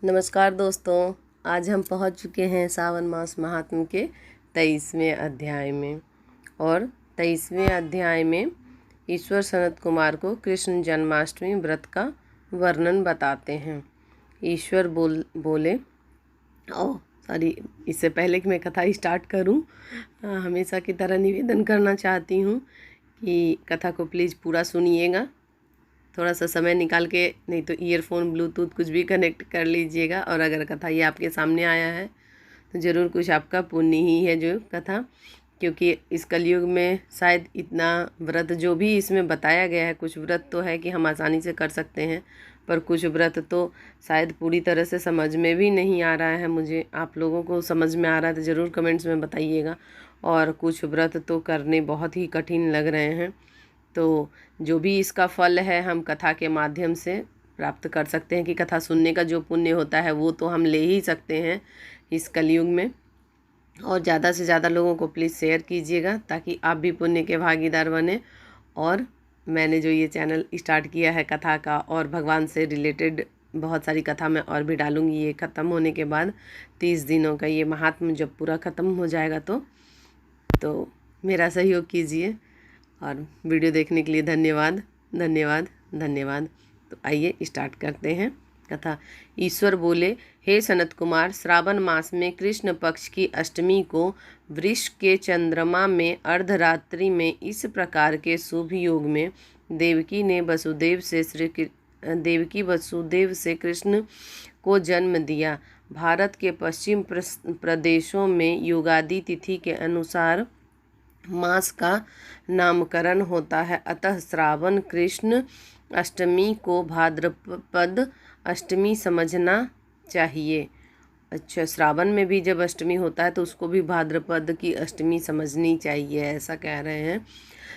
नमस्कार दोस्तों, आज हम पहुंच चुके हैं सावन मास महात्म्य के 23वें अध्याय में। और 23वें अध्याय में ईश्वर सनत कुमार को कृष्ण जन्माष्टमी व्रत का वर्णन बताते हैं। ईश्वर बोले इससे पहले कि मैं कथा स्टार्ट करूं, हमेशा की तरह निवेदन करना चाहती हूं कि कथा को प्लीज़ पूरा सुनिएगा। थोड़ा सा समय निकाल के, नहीं तो ईयरफोन ब्लूटूथ कुछ भी कनेक्ट कर लीजिएगा। और अगर कथा ये आपके सामने आया है तो ज़रूर कुछ आपका पुण्य ही है जो कथा, क्योंकि इस कलयुग में शायद इतना व्रत जो भी इसमें बताया गया है, कुछ व्रत तो है कि हम आसानी से कर सकते हैं, पर कुछ व्रत तो शायद पूरी तरह से समझ में भी नहीं आ रहा है। मुझे आप लोगों को समझ में आ रहा है तो ज़रूर कमेंट्स में बताइएगा। और कुछ व्रत तो करने बहुत ही कठिन लग रहे हैं। तो जो भी इसका फल है हम कथा के माध्यम से प्राप्त कर सकते हैं, कि कथा सुनने का जो पुण्य होता है वो तो हम ले ही सकते हैं इस कलयुग में। और ज़्यादा से ज़्यादा लोगों को प्लीज़ शेयर कीजिएगा ताकि आप भी पुण्य के भागीदार बने। और मैंने जो ये चैनल स्टार्ट किया है कथा का और भगवान से रिलेटेड बहुत सारी कथा मैं और भी डालूँगी। ये ख़त्म होने के बाद 30 दिनों का ये महात्म्य जब पूरा ख़त्म हो जाएगा तो मेरा सहयोग कीजिए। और वीडियो देखने के लिए धन्यवाद धन्यवाद धन्यवाद। तो आइए स्टार्ट करते हैं कथा। ईश्वर बोले, हे सनत कुमार, श्रावण मास में कृष्ण पक्ष की अष्टमी को वृष के चंद्रमा में अर्धरात्रि में इस प्रकार के शुभ योग में देवकी वसुदेव से कृष्ण को जन्म दिया। भारत के पश्चिम प्रदेशों में युगादि तिथि के अनुसार मास का नामकरण होता है। अतः श्रावण कृष्ण अष्टमी को भाद्रपद अष्टमी समझना चाहिए। अच्छा, श्रावण में भी जब अष्टमी होता है तो उसको भी भाद्रपद की अष्टमी समझनी चाहिए, ऐसा कह रहे हैं।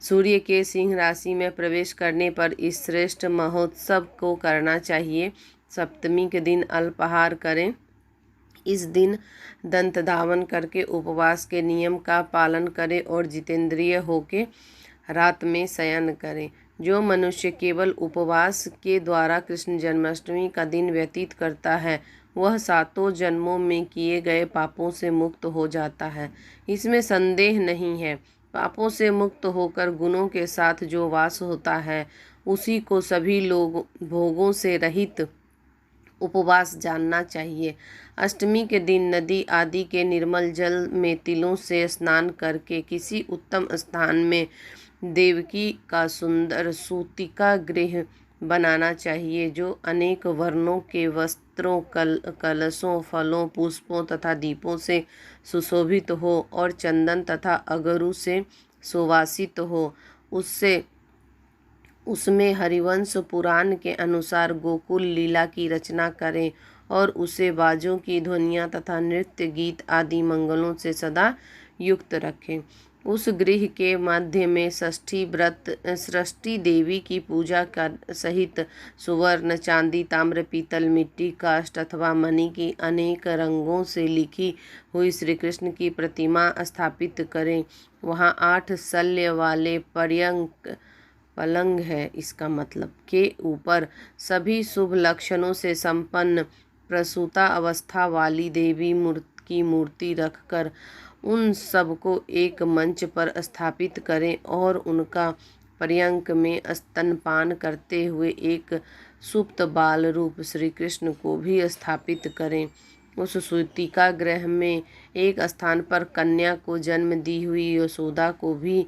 सूर्य के सिंह राशि में प्रवेश करने पर इस श्रेष्ठ महोत्सव को करना चाहिए। सप्तमी के दिन अल्पाहार करें। इस दिन दंत धावन करके उपवास के नियम का पालन करें और जितेंद्रिय होके रात में शयन करें। जो मनुष्य केवल उपवास के द्वारा कृष्ण जन्माष्टमी का दिन व्यतीत करता है वह 7 जन्मों में किए गए पापों से मुक्त हो जाता है, इसमें संदेह नहीं है। पापों से मुक्त होकर गुणों के साथ जो वास होता है उसी को सभी लोग भोगों से रहित उपवास जानना चाहिए। अष्टमी के दिन नदी आदि के निर्मल जल में तिलों से स्नान करके किसी उत्तम स्थान में देवकी का सुंदर सूतिका गृह बनाना चाहिए, जो अनेक वर्णों के वस्त्रों, कलशों, फलों, पुष्पों तथा दीपों से सुशोभित हो और चंदन तथा अगरू से सुवासित हो। उसमें हरिवंश पुराण के अनुसार गोकुल लीला की रचना करें और उसे बाजों की ध्वनियाँ तथा नृत्य गीत आदि मंगलों से सदा युक्त रखें। उस गृह के मध्य में षष्ठी देवी की पूजा कर सहित सुवर्ण, चांदी, ताम्र, पीतल, मिट्टी, काष्ठ अथवा मणि की अनेक रंगों से लिखी हुई श्री कृष्ण की प्रतिमा स्थापित करें। वहाँ 8 शल्य वाले पलंग है, इसका मतलब के ऊपर सभी शुभ लक्षणों से संपन्न प्रसूता अवस्था वाली देवी की मूर्ति रखकर उन सबको एक मंच पर स्थापित करें और उनका पर्यंक में स्तनपान करते हुए एक सुप्त बाल रूप श्री कृष्ण को भी स्थापित करें। उस सूतिका गृह में एक स्थान पर कन्या को जन्म दी हुई यशोदा को भी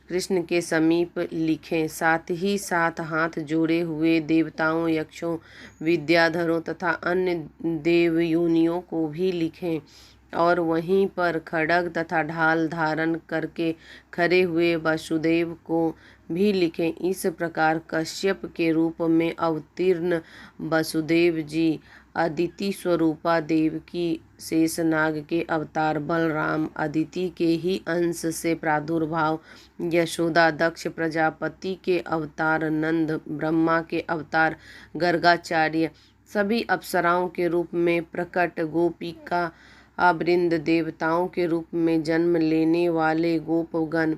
कृष्ण के समीप लिखें। साथ ही साथ हाथ जोड़े हुए देवताओं, यक्षों, विद्याधरों तथा अन्य देवयोनियों को भी लिखें और वहीं पर खड्ग तथा ढाल धारण करके खड़े हुए वासुदेव को भी लिखें। इस प्रकार कश्यप के रूप में अवतीर्ण वसुदेव जी, अदिति स्वरूपा देवकी, शेषनाग के अवतार बलराम, अदिति के ही अंश से प्रादुर्भाव यशोदा, दक्ष प्रजापति के अवतार नंद, ब्रह्मा के अवतार गर्गाचार्य, सभी अप्सराओं के रूप में प्रकट, गोपिका वृंद, देवताओं के रूप में जन्म लेने वाले गोपगण,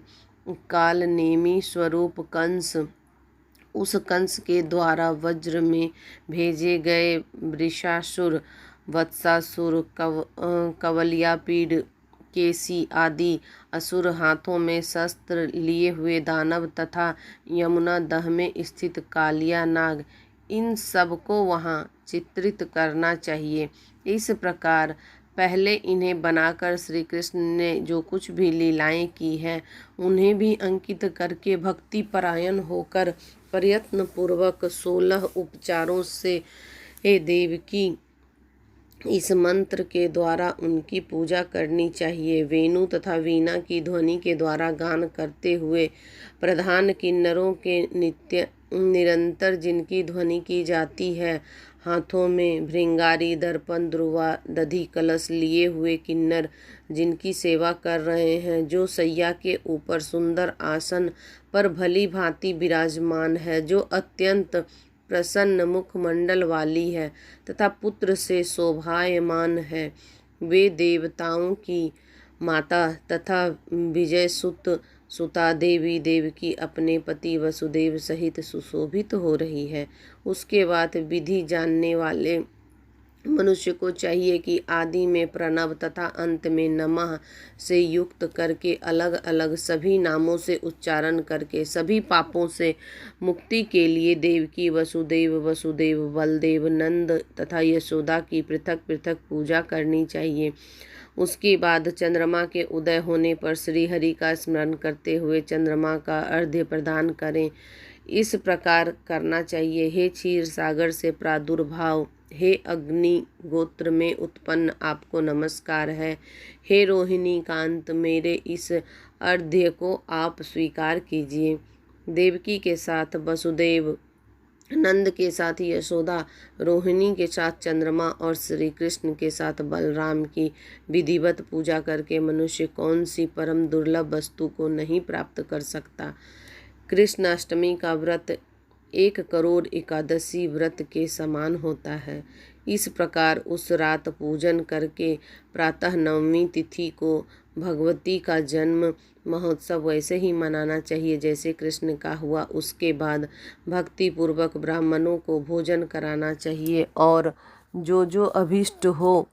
काल नेमी स्वरूप कंस, उस कंस के द्वारा वज्र में भेजे गए वृषासुर, वत्सासुर, कवलयापीड, केसी आदि असुर, हाथों में शस्त्र लिए हुए दानव तथा यमुना दह में स्थित कालिया नाग, इन सबको वहाँ चित्रित करना चाहिए। इस प्रकार पहले इन्हें बनाकर श्री कृष्ण ने जो कुछ भी लीलाएं की हैं उन्हें भी अंकित करके भक्ति परायण होकर प्रयत्न पूर्वक 16 उपचारों से देवकी इस मंत्र के द्वारा उनकी पूजा करनी चाहिए। वेणु तथा वीणा की ध्वनि के द्वारा गान करते हुए प्रधान किन्नरों के निरंतर जिनकी ध्वनि की जाती है, हाथों में भृंगारी, दर्पण, ध्रुवा, दधि कलश लिए हुए किन्नर जिनकी सेवा कर रहे हैं, जो सैया के ऊपर सुंदर आसन पर भली भांति विराजमान है, जो अत्यंत प्रसन्न मुखमंडल वाली है तथा पुत्र से शोभायमान है, वे देवताओं की माता तथा विजय सुता देवी देवकी अपने पति वसुदेव सहित सुशोभित हो रही है। उसके बाद विधि जानने वाले मनुष्य को चाहिए कि आदि में प्रणव तथा अंत में नमः से युक्त करके अलग अलग सभी नामों से उच्चारण करके सभी पापों से मुक्ति के लिए देवकी, वसुदेव, बलदेव, नंद तथा यशोदा की पृथक पृथक पूजा करनी चाहिए। उसके बाद चंद्रमा के उदय होने पर श्री हरि का स्मरण करते हुए चंद्रमा का अर्घ्य प्रदान करें। इस प्रकार करना चाहिए। हे क्षीर सागर से प्रादुर्भाव, हे अग्नि गोत्र में उत्पन्न, आपको नमस्कार है। हे रोहिणी कांत, मेरे इस अर्घ्य को आप स्वीकार कीजिए। देवकी के साथ वसुदेव, नंद के साथ यशोदा, रोहिणी के साथ चंद्रमा और श्री कृष्ण के साथ बलराम की विधिवत पूजा करके मनुष्य कौन सी परम दुर्लभ वस्तु को नहीं प्राप्त कर सकता। कृष्ण अष्टमी का व्रत 1 करोड़ एकादशी व्रत के समान होता है। इस प्रकार उस रात पूजन करके प्रातः नवमी तिथि को भगवती का जन्म महोत्सव वैसे ही मनाना चाहिए जैसे कृष्ण का हुआ। उसके बाद भक्ति पूर्वक ब्राह्मणों को भोजन कराना चाहिए और जो अभीष्ट हो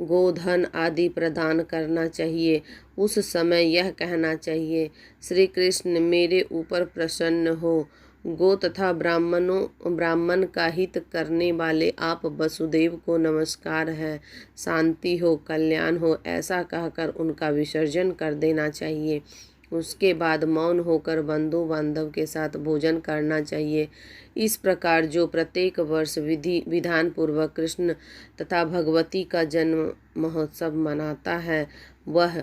गोधन आदि प्रदान करना चाहिए। उस समय यह कहना चाहिए, श्री कृष्ण मेरे ऊपर प्रसन्न हो। गो तथा ब्राह्मण का हित करने वाले आप वसुदेव को नमस्कार है। शांति हो, कल्याण हो, ऐसा कहकर उनका विसर्जन कर देना चाहिए। उसके बाद मौन होकर बंधु बांधव के साथ भोजन करना चाहिए। इस प्रकार जो प्रत्येक वर्ष विधान पूर्वक कृष्ण तथा भगवती का जन्म महोत्सव मनाता है, वह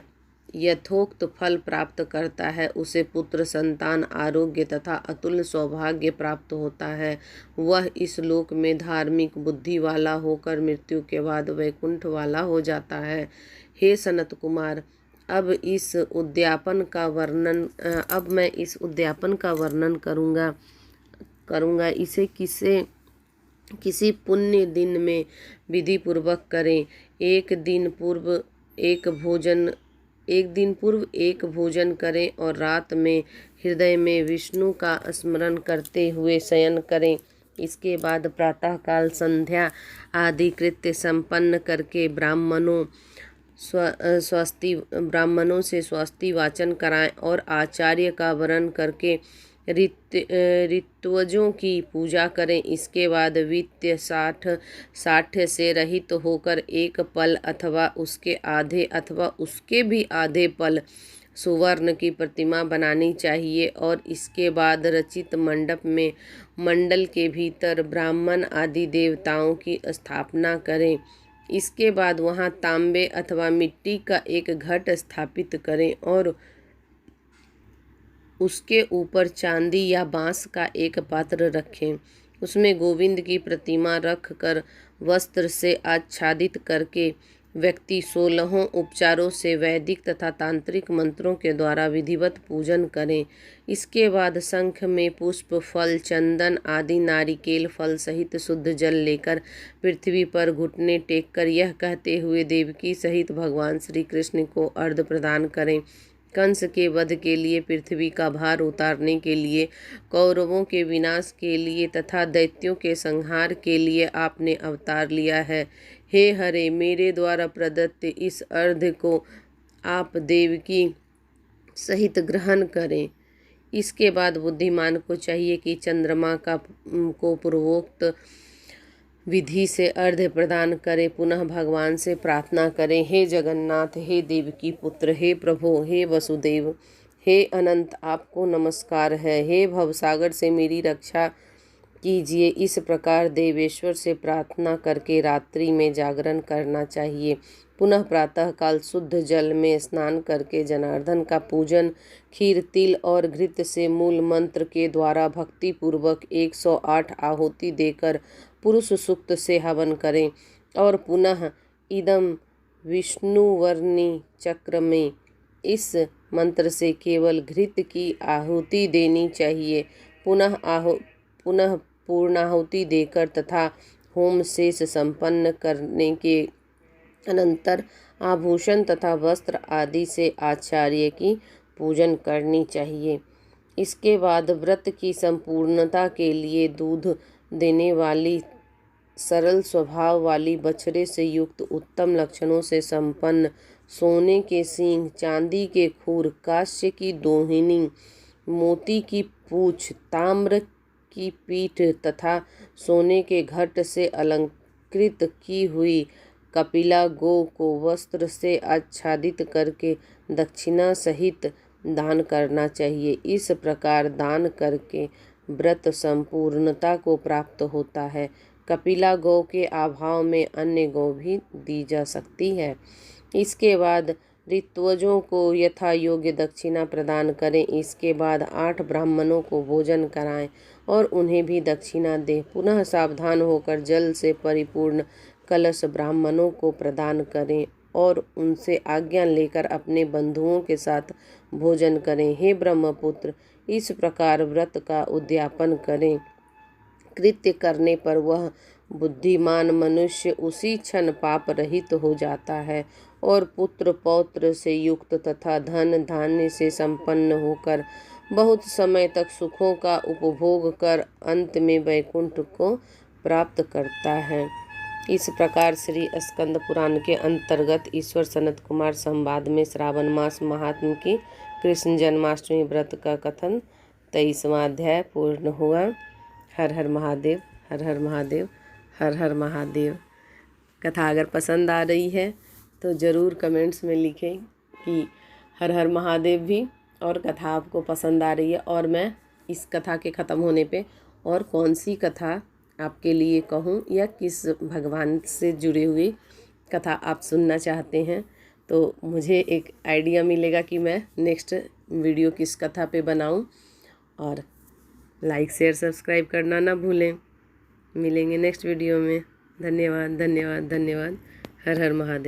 यथोक्त फल प्राप्त करता है। उसे पुत्र, संतान, आरोग्य तथा अतुल्य सौभाग्य प्राप्त होता है। वह इस लोक में धार्मिक बुद्धि वाला होकर मृत्यु के बाद वैकुंठ वाला हो जाता है। हे सनत कुमार, अब मैं इस उद्यापन का वर्णन करूँगा। इसे किसी पुण्य दिन में विधि पूर्वक करें। एक दिन पूर्व एक भोजन करें और रात में हृदय में विष्णु का स्मरण करते हुए शयन करें। इसके बाद प्रातःकाल संध्या आदि कृत्य संपन्न करके ब्राह्मणों से स्वस्ति वाचन कराएं और आचार्य का वरण करके ऋत्वजों की पूजा करें। इसके बाद वित्त साठ्य से रहित होकर एक पल अथवा उसके आधे अथवा उसके भी आधे पल सुवर्ण की प्रतिमा बनानी चाहिए और इसके बाद रचित मंडप में मंडल के भीतर ब्राह्मण आदि देवताओं की स्थापना करें। इसके बाद वहाँ तांबे अथवा मिट्टी का एक घट स्थापित करें और उसके ऊपर चांदी या बांस का एक पात्र रखें। उसमें गोविंद की प्रतिमा रख कर वस्त्र से आच्छादित करके व्यक्ति 16 उपचारों से वैदिक तथा तांत्रिक मंत्रों के द्वारा विधिवत पूजन करें। इसके बाद शंख में पुष्प, फल, चंदन आदि नारिकेल फल सहित शुद्ध जल लेकर पृथ्वी पर घुटने टेक कर यह कहते हुए देवकी सहित भगवान श्री कृष्ण को अर्घ्य प्रदान करें, कंस के वध के लिए, पृथ्वी का भार उतारने के लिए, कौरवों के विनाश के लिए तथा दैत्यों के संहार के लिए आपने अवतार लिया है। हे हरे, मेरे द्वारा प्रदत्त इस अर्घ्य को आप देवकी सहित ग्रहण करें। इसके बाद बुद्धिमान को चाहिए कि चंद्रमा को पूर्वोक्त विधि से अर्घ्य प्रदान करे, पुनः भगवान से प्रार्थना करें, हे जगन्नाथ, हे देवकी पुत्र, हे प्रभु, हे वसुदेव, हे अनंत, आपको नमस्कार है। हे भवसागर से मेरी रक्षा कीजिए। इस प्रकार देवेश्वर से प्रार्थना करके रात्रि में जागरण करना चाहिए। पुनः प्रातः काल शुद्ध जल में स्नान करके जनार्दन का पूजन खीर, तिल और घृत से मूल मंत्र के द्वारा भक्ति पूर्वक 108 आहुति देकर पुरुष सूक्त से हवन करें और पुनः इदम विष्णुवर्णी चक्र में इस मंत्र से केवल घृत की आहुति देनी चाहिए। पुनः पूर्णाहुति देकर तथा होम शेष संपन्न करने के अनंतर आभूषण तथा वस्त्र आदि से आचार्य की पूजन करनी चाहिए। इसके बाद व्रत की संपूर्णता के लिए दूध देने वाली सरल स्वभाव वाली बछड़े से युक्त उत्तम लक्षणों से संपन्न सोने के सींग, चांदी के खूर, कांस्य की दोहिनी, मोती की पूंछ, ताम्र की पीठ तथा सोने के घट से अलंकृत की हुई कपिला गौ को वस्त्र से आच्छादित करके दक्षिणा सहित दान करना चाहिए। इस प्रकार दान करके व्रत संपूर्णता को प्राप्त होता है। कपिला गौ के अभाव में अन्य गौ भी दी जा सकती है। इसके बाद ऋत्वजों को यथा योग्य दक्षिणा प्रदान करें। इसके बाद 8 ब्राह्मणों को भोजन कराएं और उन्हें भी दक्षिणा दें। पुनः सावधान होकर जल से परिपूर्ण कलश ब्राह्मणों को प्रदान करें और उनसे आज्ञा लेकर अपने बंधुओं के साथ भोजन करें। हे ब्रह्मपुत्र, इस प्रकार व्रत का उद्यापन करें। कृत्य करने पर वह बुद्धिमान मनुष्य उसी क्षण पाप रहित हो जाता है और पुत्र पौत्र से युक्त तथा धन धान्य से संपन्न होकर बहुत समय तक सुखों का उपभोग कर अंत में वैकुंठ को प्राप्त करता है। इस प्रकार श्री स्कंद पुराण के अंतर्गत ईश्वर सनत कुमार संवाद में श्रावण मास महात्म की कृष्ण जन्माष्टमी व्रत का कथन 23वां अध्याय पूर्ण हुआ। हर हर महादेव, हर हर महादेव, हर हर महादेव। कथा अगर पसंद आ रही है तो ज़रूर कमेंट्स में लिखें कि हर हर महादेव भी, और कथा आपको पसंद आ रही है और मैं इस कथा के ख़त्म होने पे और कौन सी कथा आपके लिए कहूँ या किस भगवान से जुड़ी हुई कथा आप सुनना चाहते हैं, तो मुझे एक आइडिया मिलेगा कि मैं नेक्स्ट वीडियो किस कथा पे बनाऊं। और लाइक शेयर सब्सक्राइब करना ना भूलें। मिलेंगे नेक्स्ट वीडियो में। धन्यवाद, धन्यवाद, धन्यवाद। हर हर महादेव।